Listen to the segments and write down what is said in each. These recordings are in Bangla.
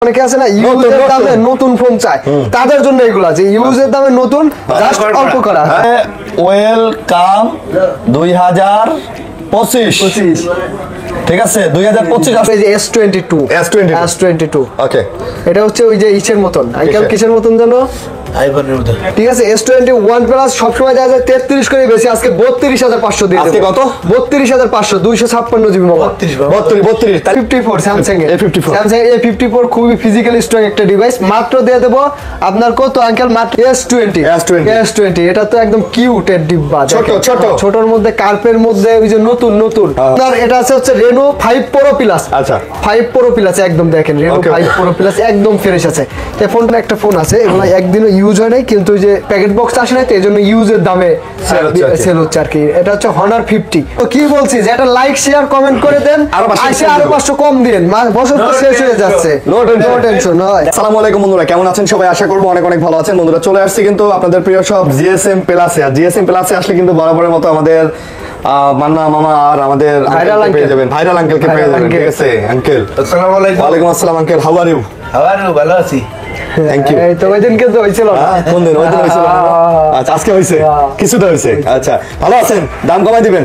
অনেকে আছে না ইউজের দামে নতুন ফোন চায় তাদের জন্য এগুলো আছে ইউজের দামে নতুন জাস্ট অল্প করা ওয়েলকাম 2025 ঠিক আছে 2025 এই যে S22 ওকে এটা হচ্ছে ওই যে ইচের মতন আইকাল কিসের মতন জানো আইফোনের মতো ঠিক আছে S21 প্লাস সব সময় দেখা যায় 33 করে বেশি আজকে 32500 দিয়ে দেব আজকে কত 32500 256 জিবি মোবাইল 32 54 স্যামসাং A54 খুবই ফিজিক্যালি স্ট্রং একটা ডিভাইস মাত্র দিয়ে দেব আপনার কত আঙ্কেল মাত্র S20 এটা তো একদম কিউট এর ডিব্বা ছোটর মধ্যে কার্পের মধ্যে ওই যে নতুন আপনার এটা আছে হচ্ছে Reno 5 Pro Plus আচ্ছা 5 Pro Plus একদম দেখেন Reno 5 Pro Plus একদম ফ্রেশ আছে এই ফোনটা একটা ফোন আছে এগুলো একদিনও ইউজ হয় নাই কিন্তু ওই যে প্যাকেট বক্স আসে না এজন্য ইউজের দামে সেল হচ্ছে আর কি এটা হচ্ছে Honor 50 তো কি বলছি যে এটা লাইক শেয়ার কমেন্ট করে দেন আরো 500 কম দিন বছর তো শেষ হয়ে যাচ্ছে নো টেনশন হয় আসসালামু আলাইকুম বন্ধুরা কেমন আছেন সবাই আশা করব অনেক ভালো আছেন বন্ধুরা চলে আসছি কিন্তু আপনাদের প্রিয় সব GSM প্লাসে আর GSM প্লাসে আসলে কিন্তু বরাবরের মতো আমাদের মান্না মামা আর আমাদের ভাইরাল আঙ্কেলকে পেয়ে যাবেন ঠিক আছে আঙ্কেল আসসালামু আলাইকুম ওয়া আলাইকুম আসসালাম আঙ্কেল হাউ আর ইউ ভালো আছি থ্যাংক ইউ এই তো ওইদিনকে তো হইছিল কোন দিন ওইদিন হইছিল আচ্ছা আজকে হইছে কিছুটা হইছে আচ্ছা ভালো আছেন দাম কমাই দিবেন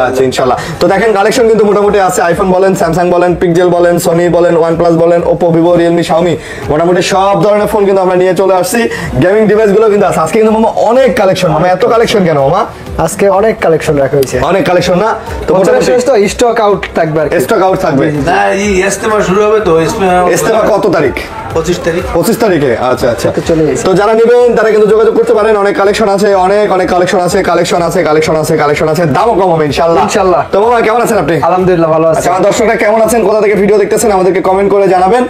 আচ্ছা ইনশাআল্লাহ তো দেখেন কালেকশন কিন্তু মোটামুটি আছে আইফোন বলেন স্যামসাং বলেন পিক্সেল বলেন সনি বলেন OnePlus বলেন Oppo Vivo Realme Xiaomi মোটামুটি সব ধরনের ফোন কিন্তু আমরা নিয়ে চলে আসছি গেমিং ডিভাইস গুলো কিন্তু আছে আজকে কিন্তু মামা অনেক কালেকশন মামা এত কালেকশন কেন মামা আজকে অনেক কালেকশন রাখা হয়েছে অনেক কালেকশন না তো মোটামুটি তো স্টক আউট থাকবে আর স্টক আউট থাকবে না এই ইস্তেমা শুরু হবে তো ইস্তেমা কত তারিখ 25 তারিখে আচ্ছা তো যারা নেবেন তারা কিন্তু যোগাযোগ করতে পারেন অনেক কালেকশন আছে অনেক কালেকশন আছে দামও কম হবে ইনশাআল্লাহ তো মামা কেমন আছেন আপনি আলহামদুলিল্লাহ ভালো আছি আচ্ছা আমার দর্শকরা কেমন আছেন কোথা থেকে ভিডিও দেখতেছেন আমাদেরকে কমেন্ট করে জানাবেন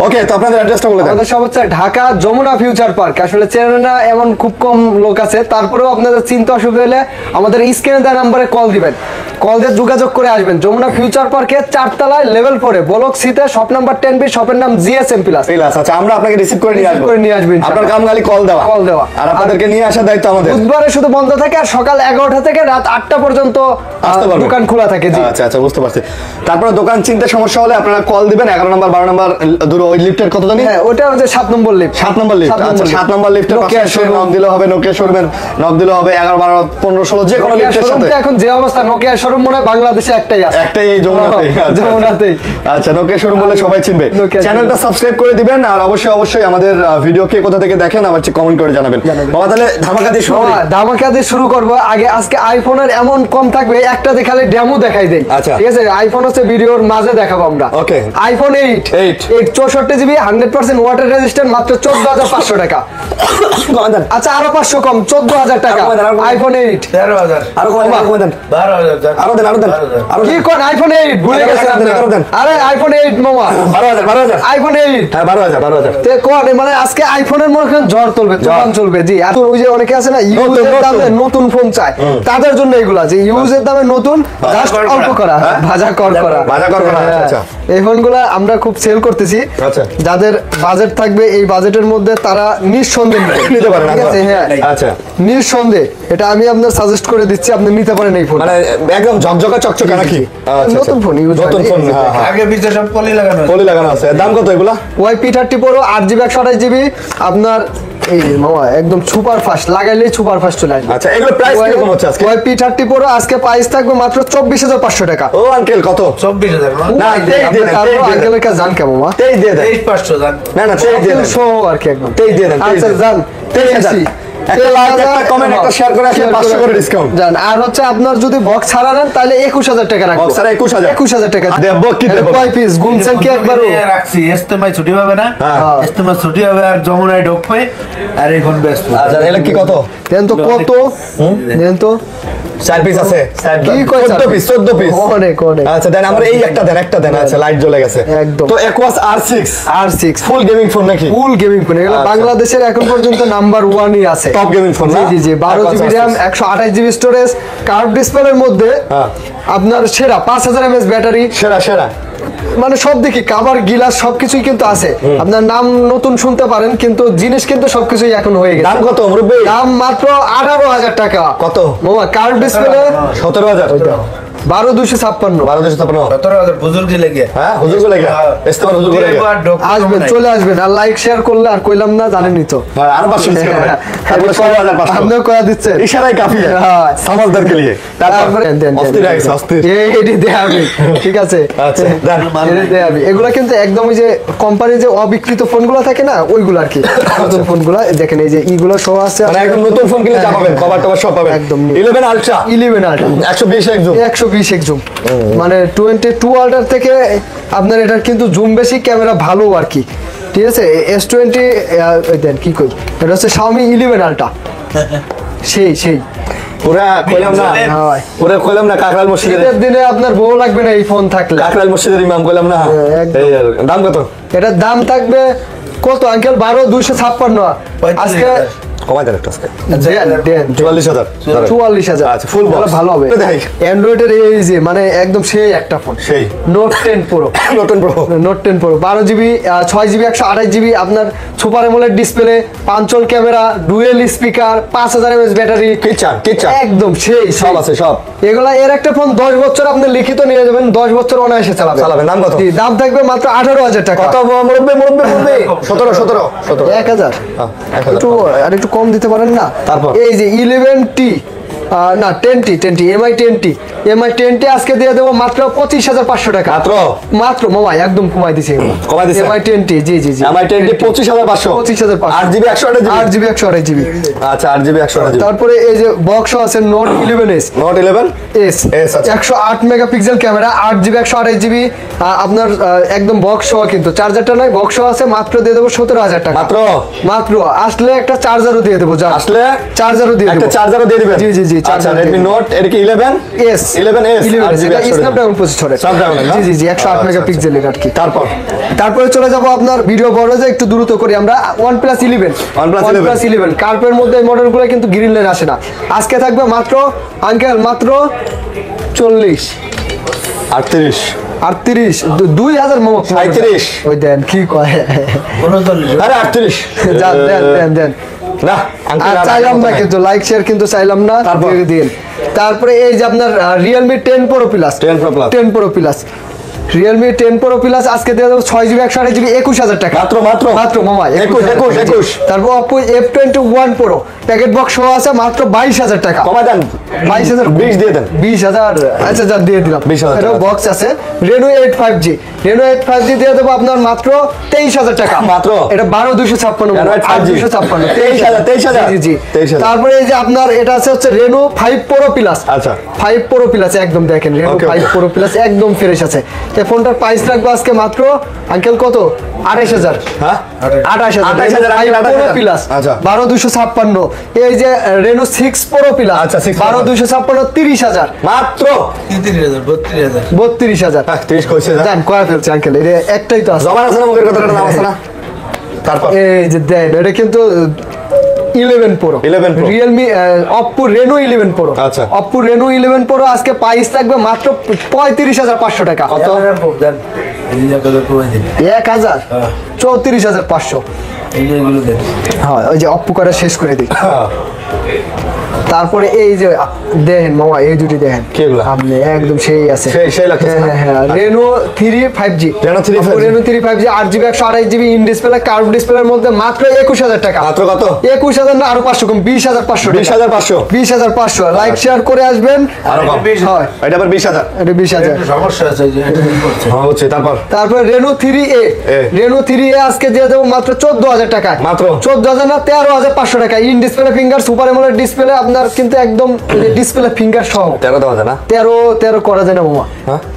ওকে তো আপনাদের অ্যাড্রেসটা বলে দেন আমাদের সব হচ্ছে ঢাকা যমুনা ফিউচার পার্ক আসলে চেনেন না এমন খুব কম লোক আছে তারপরেও আপনাদের চিন্তা অসুবিধা হলে আমাদের স্ক্রিনে দেওয়া নম্বরে কল দিবেন কল দিয়ে যোগাযোগ করে আসবেন যমুনা ফিউচার পার্কে 4 তলায় লেভেল 4 ব্লক সিতে শপ নাম্বার 10B শপের নাম GSM প্লাস আচ্ছা আমরা আপনাকে রিসিভ করে নিয়ে আসব আপনার কাম খালি কল দেওয়া আর আপনাদেরকে নিয়ে আসার দায়িত্ব আমাদের বুধবারে শুধু বন্ধ থাকে আর সকাল 11টা থেকে রাত 8টা পর্যন্ত দোকান খোলা থাকে জি আচ্ছা বুঝতে পারছি তারপর দোকান চিনতে সমস্যা হলে আপনারা কল দিবেন 11 নম্বর 12 নম্বর দূর ওই লিফটের কত জানি হ্যাঁ ওটা হচ্ছে 7 নম্বর লিফট আচ্ছা 7 নম্বর লিফটের পাশে নক দিলে হবে নোকিয়া শোরুমের নক দিলে হবে 11 12 15 16 যে কোনো লিফটের সাথে এখন যে অবস্থা নোকিয়া শোরুম মনে বাংলাদেশে একটাই আছে এই যমুনাতেই আচ্ছা নোকিয়া শোরুম বলে সবাই চিনবে চ্যানেলটা সাবস্ক্রাইব করে দিবেন আর অবশ্যই আমাদের ভিডিও কে কোথা থেকে দেখেন আবার কমেন্ট করে জানাবেন বাবা তাহলে ধামাকা দিয়ে শুরু করব আগে আজকে আইফোনের এমন কম থাকবে একটা দেখালে ডেমো দেখাই দেই ঠিক আছে আইফোন হচ্ছে ভিডিওর মাঝে দেখাবো আমরা ওকে আইফোন 8 64GB 100% ওয়াটার রেজিস্ট্যান্ট মাত্র 14500 টাকা আচ্ছা আরো 500 কম 14000 টাকা আইফোন 8 13000 আরো কম দেন 12000 আরো দেন কি কোন আইফোন 8 ভুলে গেছেন আরে আইফোন 8 মামা 12000 আইফোন 8 হ্যাঁ 12000 তে কোন মানে আজকে আইফোনের মধ্যে ঝড় চলবে জি আর ওই যে অনেকে আছে না ইউজের দামে নতুন ফোন চায় তাদের জন্য এগুলো আছে ইউজের দামে নতুন জাস্ট অল্প করা ভাজা করা আচ্ছা এই ফোনগুলো আমরা খুব সেল করতেছি আচ্ছা যাদের বাজেট থাকবে এই বাজেটের মধ্যে তারা নিঃসন্দেহে নিতে পারেন ঠিক আছে হ্যাঁ আচ্ছা নিঃসন্দেহে এটা আমি আপনাদের সাজেস্ট করে দিচ্ছি আপনি নিতে পারেন এই ফোন মানে একদম ঝকঝকা চকচকা নাকি আচ্ছা নতুন ফোন নতুন ফোন আগে পিছে সব পলি লাগানো আছে দাম কত এগুলা YP30 Pro 8GB 128GB আপনার এই মামা একদম সুপার ফাস্ট লাগাইলেই সুপার ফাস্ট চলে আসবে আচ্ছা এগুলো প্রাইস কি রকম হচ্ছে আজকে YP30 Pro আজকে প্রাইস থাকবে মাত্র 24500 টাকা ও আঙ্কেল কত 24000 না আঙ্কেলের কাছে জান কেমন মা 23 দিয়ে দেন 23500 জান না 23 দিয়ে দেন শো আর কি একদম 23 দিয়ে দেন আচ্ছা জান 23000 একটা লাইক একটা কমেন্ট একটা শেয়ার করে আসলে 500 করে ডিসকাউন্ট জান আর হচ্ছে আপনার যদি বক্স ছাড়া নেন তাহলে 21000 টাকা রাখবো বক্স ছাড়া 21000 টাকা দেব কি দেব কয় পিস গুনছেন কি একবারও রাখছি ইস্তেমায় ছুটি হবে না ইস্তেমা ছুটি হবে আর যমুনায় ঢোকবে আর এখন ব্যস্ত আচ্ছা এলা কি কত দেন তো কত দেন তো 4 পিস আছে কি কয় 14 পিস অনেক আচ্ছা দেন আমরা এই একটা দেন আচ্ছা লাইট জ্বলে গেছে একদম তো Aquos R6 full gaming phone নাকি ফুল গেমিং ফোন এগুলো বাংলাদেশের এখন পর্যন্ত নাম্বার 1 ই আছে টপ গেমিং ফোন না জি 12GB RAM 128GB storage curve ডিসপ্লের মধ্যে আপনার সেরা 5000 mAh ব্যাটারি সেরা মানে সব দেখি কভার গিলাস সবকিছুই কিন্তু আছে আপনার নাম নতুন শুনতে পারেন কিন্তু জিনিস কিন্তু সবকিছুই এখন হয়ে গেছে দাম কত মুরব্বি দাম মাত্র 18000 টাকা কত মামা কার্ভ ডিসপ্লে 17000 12256 12256 17,000 বুজুর্গি লেগে হ্যাঁ হুজুর করে গেল ইস্তেমার হুজুর করে গেল আসবেন, চলে আসবেন। আর লাইক শেয়ার করলে আর কইলাম না, জানেনই তো। আর 500 ডিসকাউন্ট হবে তারপরে 16500 আপনিও কয়া দিচ্ছেন, ইশারায় কাফি হ্যাঁ। সমাজদার কে লিয়ে তারপরে দেন অস্থির হয়ে গেছে, অস্থির। এটি দেখাবি, ঠিক আছে? আচ্ছা, দেন। এটি দেখাবি। এগুলা কিন্তু একদম ওই যে কোম্পানির যে অবিকৃত ফোনগুলো থাকে না, ওইগুলো আর কি। নতুন ফোনগুলো দেখেন, এই যে ইগুলো সহ আছে, মানে একদম নতুন ফোন কিনলে যা পাবেন কভার টভার সব পাবেন একদম। 11 আলট্রা 11 আল্ট্রা 120 একদম 120 এক জুম, মানে 22 আল্ট্রার থেকে আপনার এটার কিন্তু জুম বেশি, ক্যামেরা ভালো আর কি, ঠিক আছে? S20 দেন কি কই, এটা হচ্ছে Xiaomi 11 আল্ট্রা, সেই পুরা কইলাম না হ্যাঁ। পুরা কইলাম না কাকরাল মসজিদের ঈদের দিনে আপনার বউ লাগবে না এই ফোন থাকলে। কাকরাল মসজিদের ইমাম কইলাম না একদম। এই আর, দাম কত এটার দাম থাকবে কত আঙ্কেল? 12256। আজকে কমাই দেন একটু আজকে দেন 44000 44,000। আচ্ছা, full box। ভালো হবে। দেখ। অ্যান্ড্রয়েডের এই যে মানে একদম সেই একটা ফোন, সেই নোট 10 প্রো। নতুন pro note 10 pro 12GB 6GB 128GB আপনার super amoled display, 5 camera, dual speaker, 5000 mAh battery, কিচ্ছা একদম সেই সব আছে সব এগুলা। এর একটা ফোন 10 বছর আপনি লিখিত নিয়ে যাবেন, 10 বছর অনায়াসে চালাবেন। দাম কত জি, দাম থাকবে মাত্র 18,000 টাকা। কত মুরব্বি 17 1000 একটু আর একটু কম দিতে পারেন না? তারপর? এই যে 11T না 10T MI 10T আজকে দিয়ে দেবো মাত্র 25,500 টাকা। মাত্র মামা একদম কমাই দিছি, কমাই দিছে? MI 10T জি MI 10T 25,500 8GB 128GB 8GB 128GB। আচ্ছা 8GB 128GB তারপরে এই যে বক্স আছে note 11S note 11 S S আচ্ছা। 108 মেগাপিক্সেল ক্যামেরা, 8GB 128GB আপনার একদম বক্স সহ, কিন্তু চার্জারটা নয়, বক্স সহ আছে। মাত্র দিয়ে দেবো 17,000 টাকা। মাত্র আসলে একটা চার্জারও দিয়ে দেবো, আসলে চার্জারও দিয়ে একটা দেবো। চার্জারও দিয়ে দিবেন জি আচ্ছা Redmi Note এর কি 11 S 11S 8GB এটা স্ন্যাপড্রাগন প্রসেসরের। Snapdragon, না? জি 108 আচ্ছা, মেগাপিক্সেলের আর কি। তারপরে চলে যাব আপনার ভিডিও বড় যে একটু দ্রুত করি আমরা। OnePlus 11 কার্পের মধ্যে এই মডেলগুলো কিন্তু গ্রিন লাইন আসে না। আজকে থাকবে মাত্র আঙ্কেল মাত্র 40 38 38 2000 মোমো 37 ওই দেন কি কয় 39 আরে 38 যান দেন না আর চাইলাম না, কিন্তু লাইক শেয়ার কিন্তু চাইলাম না, দিয়ে দিন। তারপরে এই যে আপনার Realme 10 Pro Plus 10 Pro Plus Realme 10 Pro Plus আজকে দিয়ে দেবো 6GB 128GB 21,000 টাকা। মাত্র মামা 21 তারপর Oppo F21 Pro packet box সহ আছে মাত্র 22,000 টাকা। কমা দেন 22,000 20 দিয়ে দেন 20,000 আচ্ছা যা দিয়ে দিলাম। 20,000 এটা বক্স আছে। Reno 8 5G দিয়ে দেবো আপনার মাত্র 23,000 টাকা। মাত্র এটা 12,256 Reno 8 5G 23,000 জি 23,000 তারপরে এই যে আপনার এটা আছে হচ্ছে Reno 5 Pro Plus আচ্ছা 5 Pro Plus একদম দেখেন Reno 5 Pro Plus একদম ফ্রেশ আছে। এই ফোনটার প্রাইস রাখবো আজকে মাত্র আঙ্কেল কত 28,000 হ্যাঁ 28,000 Pro Plus আচ্ছা 12,256 এই যে Reno 6 Pro Plus আচ্ছা 12,256 30,000 মাত্র 32,000 30 কইছে জান কয়া ফেলছে আঙ্কেল এটা একটাই তো আছে। জমান আছে না মুখের কথাটা নাম আছে না তারপর এই যে দেন এটা কিন্তু 11 Pro Realme Oppo Reno 11 Pro আচ্ছা। Oppo Reno 11 Pro আজকে প্রাইস থাকবে মাত্র 35,500 টাকা। কত 1000 34,500 এইগুলো দেন হ্যাঁ ওই যে Oppo করে শেষ করে দিই। তারপরে এই যে দেখেন মামা এই দুটি দেখেন কেগুলা? আপনি একদম সেই আছে সেই লাগতেছে না? হ্যাঁ Reno 3 5G Reno 3 5G 8GB 128GB in display curve ডিসপ্লের মধ্যে মাত্র 21,000 টাকা। মাত্র কত 21,000 না আরো 500 কম 20,500 20,500 লাইক শেয়ার করে আসবেন আরো কম হয় এটা আবার 20,000 এটা 20,000 সমস্যা আছে যে হ্যাঁ হচ্ছে তারপরে Reno 3A আজকে দিয়ে দেবো মাত্র 14,000 টাকা। মাত্র 14,000 না 13,500 টাকা in display finger super amoled display আপনার কিন্তু একদম ডিসপ্লে ফিঙ্গার সহ 13 দেওয়া যায় না 13 করা যায় না মামা।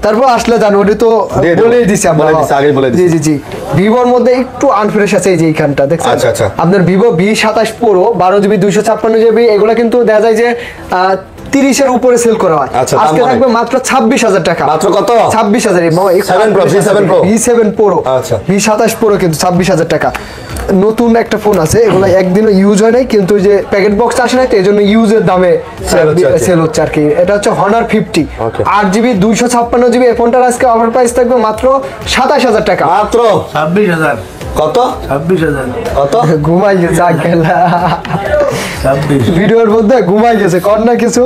তারপর আসলে জানো ওটা তো দিয়ে দেবো। বলেই দিছি আমরা বলে দিছি, আগেই বলে দিছি। জি ভিভোর মধ্যে একটু আনফ্রেশ আছে এই যে এইখানটা দেখছেন আচ্ছা। আপনার Vivo V27 Pro 12GB 256GB এগুলো কিন্তু দেখা যায় যে 30-এর উপরে সেল করা হয়। আচ্ছা, আজকে দাম থাকবে মাত্র 26,000 টাকা। মাত্র কত 26,000 মামা 7 Pro V7 Pro আচ্ছা। V27 Pro কিন্তু 26,000 টাকা। নতুন একটা ফোন আছে এগুলো একদিনও ইউজ হয় নাই, কিন্তু যে প্যাকেট বক্স আসে নাই তো এই জন্য ইউজের দামে সেল হচ্ছে আর কি। এটা হচ্ছে Honor 50 8GB 256GB এই ফোনটার আজকে অফার প্রাইস থাকবে মাত্র 27,000 টাকা। মাত্র 26,000 কত 26,000 কত ঘুমাই যা গেলা 26 ভিডিওর মধ্যে ঘুমাই গেছে কর না কিছু।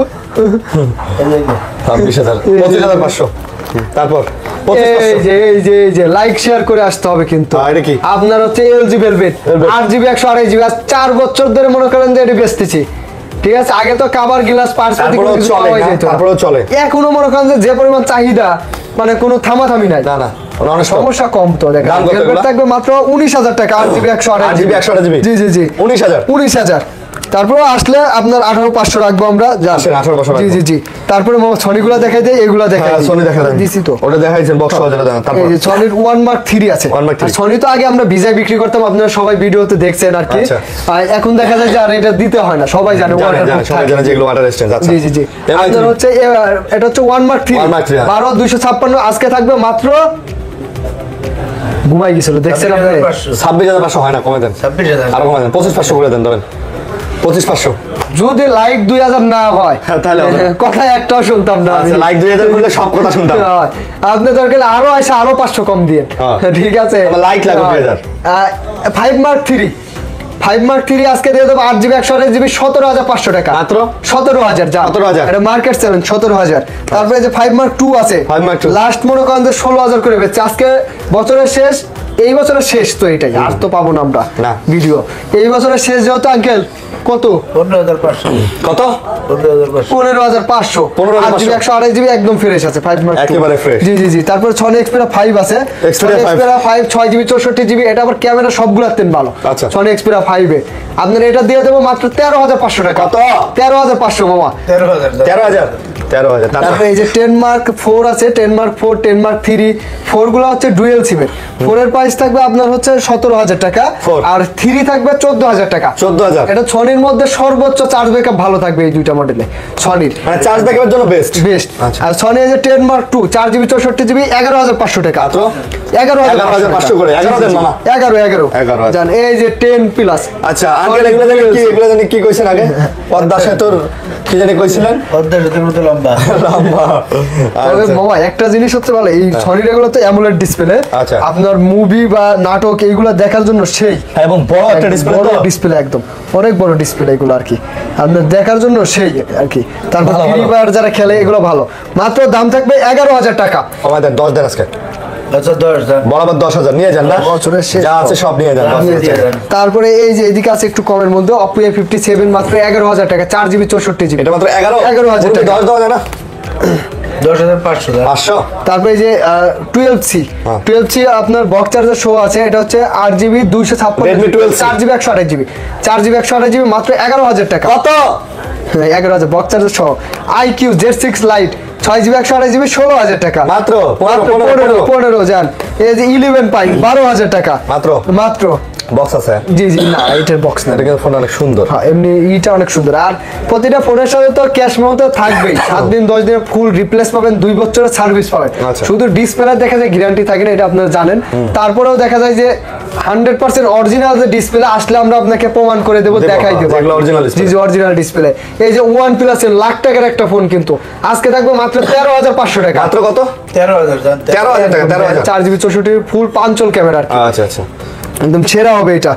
26,000 25,500 তারপর 25,500 এই যে লাইক শেয়ার করে আসতে হবে কিন্তু। এটা কি? আপনার হচ্ছে এলজি ভেলভেট 8GB 128GB 4 বছর ধরে মনে করেন যে এটা বেচতেছি, ঠিক আছে। আগে তো কাভার গ্লাস পার্স তারপরেও চলে, এখনো মনে করেন যে পরিমাণ চাহিদা মানে কোনো থামাথামি নাই। না না অনেক সমস্যা কম তো দেখেন। দাম কত ভেলভেট এগুলা? থাকবে মাত্র 19,000 টাকা 8GB 128GB 128GB জি 19,000 তারপরে আসলে আপনার 18,500 রাখবো আমরা। আসেন 18,500 জি তারপরে সনিগুলো দেখাই দেয়, এগুলা দেখাই হ্যাঁ সনি দেখা দেন দিছি তো। ওটা দেখাইছেন বক্স বাজারে দেন। তারপর এই যে সনির 1 Mark 3 আছে। 1 Mark 3 আর সনি তো আগে আমরা ভিজায় বিক্রি করতাম, আপনারা সবাই ভিডিওতে দেখছেন আর কি। আচ্ছা। আর এখন দেখা যায় যে আর এটা দিতে হয় না, সবাই জানে সবাই জানে যেগুলো ওয়াটার রেজিস্ট্যান্স। আচ্ছা জি আপনার হচ্ছে এটা হচ্ছে 1 Mark 3 1 Mark 3 12,256 আজকে থাকবে মাত্র ঘুমাই গেছিল দেখছেন আপনি 26,500 হয় না, কমে দেন 26,000 আরো কমে দেন 25,500 করে দেন, ধরেন 25,500। যদি লাইক 2,000 না হয় তাহলে হবে না। কথা একটাও শুনতাম না আমি। আচ্ছা লাইক 2,000 করলে সব কথা শুনতাম। হয়। আপনি দরকার আরো আসে আরো 500 কম দিয়ে, ঠিক আছে। আমার লাইক লাগবে 2,000। 5 Mark 3 5 Mark 3 আজকে দিয়ে দেবো 8GB 128GB 17,500 টাকা মাত্র 17,000 যা 17,000 এটা মার্কেট চ্যালেঞ্জ 17,000। তারপরে যে 5 Mark 2 আছে 5 Mark 2 লাস্ট মনে করেন যে 16,000 করে বেচছে আজকে বছরের শেষ, এই বছরের শেষ তো এটাই, আর তো পাবো না আমরা না। ভিডিও। এই বছরের শেষ যেহেতু আঙ্কেল কত 15,500 কত 15,500 15,500 8GB 128GB একদম ফ্রেশ আছে 5 Mark 2 একেবারে fresh। জি তারপর Sony Xperia 5 আছে। Xperia 5 Xperia 5 6GB 64GB এটা আবার ক্যামেরা সবগুলা তেন ভালো। আচ্ছা। Sony Xperia 5 এ আপনার এটা দিয়ে দেবো মাত্র 13,500 টাকা। কত? 13,500 মামা। 13,000 13,000 তারপরে এই যে 10 Mark 4 আছে 10 Mark 4 10 Mark 3 4 গুলো হচ্ছে ডুয়েল সিমের। 4 এর প্রাইস থাকবে আপনার হচ্ছে 17,000 টাকা 4 আর 3 থাকবে 14,000 টাকা। 14,000 এটা সনির মধ্যে সর্বোচ্চ চার্জ ব্যাকআপ ভালো থাকবে এই দুইটা মডেলে সনির মানে চার্জ ব্যাকআপের জন্য বেস্ট। বেস্ট। আচ্ছা। আর সনি এই যে 10 Mark 2 4GB 64GB 11,500 টাকা। মাত্র 11,500 করে 11,000 মামা 11 জান এই যে 10 প্লাস। আচ্ছা আঙ্কেল এগুলো জানি কি কইছেন আগে পদ্মা সেতুর কি জানি কইছিলেন পদ্মার সাথে মতো লম্বা লম্বা। তবে আচ্ছা। মামা একটা জিনিস হচ্ছে ভালো এই সনির এগুলো তো অ্যামোলেড ডিসপ্লে। আচ্ছা। আপনার মুভি বা নাটক এইগুলো দেখার জন্য সেই এবং বড় একটা ডিসপ্লে বড় তো ডিসপ্লে একদম অনেক বড় ডিসপ্লে এগুলো আর কি আপনার দেখার জন্য সেই আর কি। তারপর ভালো, ফ্রি ভালো। ফায়ার যারা খেলে এগুলো ভালো। মাত্র দাম থাকবে 11,000 টাকা। আমাদের 10 দেন আজকে আচ্ছা 10 বরাবর 10,000 নিয়ে যান না বছরের শেষ যা আছে সব নিয়ে যান। তারপরে এই যে এদিকে আছে একটু কমের মধ্যে Oppo A57 মাত্র 11,000 টাকা 4GB 64GB এটা মাত্র 11,000 টাকা। 10 দেওয়া যায় না 10,500 500। তারপরে এই যে 12C হ্যাঁ। 12C আপনার বক্স চার্জার শো আছে এটা হচ্ছে 8GB 256 Redmi 12C 4GB 128GB 4GB 128GB মাত্র 11,000 টাকা। কত 11,000 বক্স চার্জার সহ IQ Z6 Lite 6GB 128GB 16,000 টাকা। মাত্র মাত্র 15 জান। এই যে 11 পাই 12,000 টাকা মাত্র বক্স আছে। জি না এটার বক্স না। এটা কিন্তু ফোন অনেক সুন্দর। হ্যাঁ এমনি ইটা অনেক সুন্দর। আর প্রতিটা ফোনের সাথে তো ক্যাশ মেমো তো থাকবেই 7 দিন 10 দিনের ফুল রিপ্লেস পাবেন 2 বছরের সার্ভিস পাবেন। আচ্ছা। শুধু ডিসপ্লে দেখা যায় গ্যারান্টি থাকে না এটা আপনারা জানেন। তারপরেও দেখা যায় যে 100% অরিজিনাল যে ডিসপ্লে আসলে আমরা আপনাকে প্রমাণ করে দেব দেখাই দেব যেগুলো original display। জি অরিজিনাল ডিসপ্লে। এই যে OnePlus এর লাখ টাকার একটা ফোন কিন্তু আজকে থাকবে মাত্র 13,500 টাকা। মাত্র কত 13,000 জান 13,000 টাকা 13,000। 4GB 64GB ফুল পাঁচল ক্যামেরা আচ্ছা আচ্ছা একদম সেরা হবে এটা।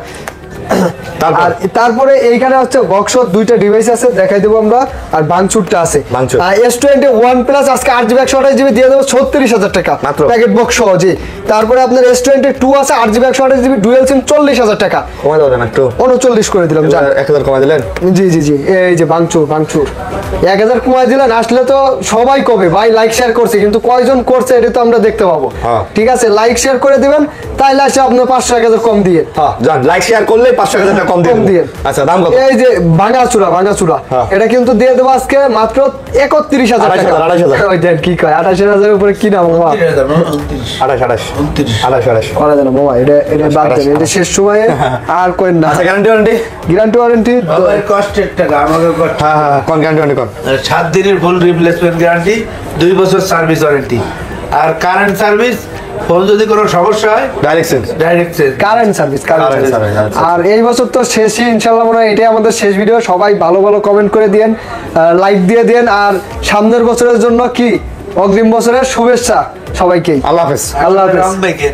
তারপর আর তারপরে এইখানে হচ্ছে বক্স দুইটা ডিভাইস আছে দেখাই দেবো আমরা আর বাংচুরটা আছে ভাঙচুর। S20 OnePlus আজকে 8GB 128GB দিয়ে দেবো 36,000 টাকা মাত্র। প্যাকেট বক্স সহ জি। তারপরে আপনার S22 আছে 8GB 128GB ডুয়াল সিম 40,000 টাকা কমাই দাও না একটু 39 করে দিলাম জান। 1000 কমাই দিলেন। জি এই যে বাংচুর 1000 কমাই দিলেন। আসলে তো সবাই কবে ভাই লাইক শেয়ার করছে কিন্তু কয়জন করছে এটা তো আমরা দেখতে পাবো। হ্যাঁ। ঠিক আছে লাইক শেয়ার করে দিবেন তাইলে আসে আপনার 500-1000 কম দিয়ে হ্যাঁ জান লাইক শেয়ার করলে 500 টাকা কম কম দিয়ে। দিয়ে। আচ্ছা দাম কত এই যে ভাঙাচুরা হ্যাঁ। এটা কিন্তু দিয়ে দেবো আজকে মাত্র 31,000 টাকা। 28,000 ওই দেন কি কয় 28,000 উপরে কি নাম বাবা 29 28 করা যায় না বাবা এটা বাদ দেন এটা শেষ সময়ে আর কই না। আচ্ছা গ্যারান্টি ওয়ারেন্টি ওয়ারেন্টি বাবার কষ্টের টাকা আমাকে কষ্ট হ্যাঁ কোন গ্যারান্টি ওয়ারেন্টি কোন 7 দিনের ফুল রিপ্লেসমেন্ট গ্যারান্টি 2 বছর সার্ভিস ওয়ারেন্টি আর কারেন্ট সার্ভিস ফোন যদি কোনো সমস্যা হয় direct sense direct current service service, আচ্ছা। আর এই বছর তো শেষই ইনশাআল্লাহ মনে হয় এটাই আমাদের শেষ ভিডিও। সবাই ভালো কমেন্ট করে দিয়েন লাইক দিয়ে দেন আর সামনের বছরের জন্য কি অগ্রিম বছরের শুভেচ্ছা সবাইকে। আল্লাহ হাফেজ। আল্লাহ হাফেজ। রং মেকেন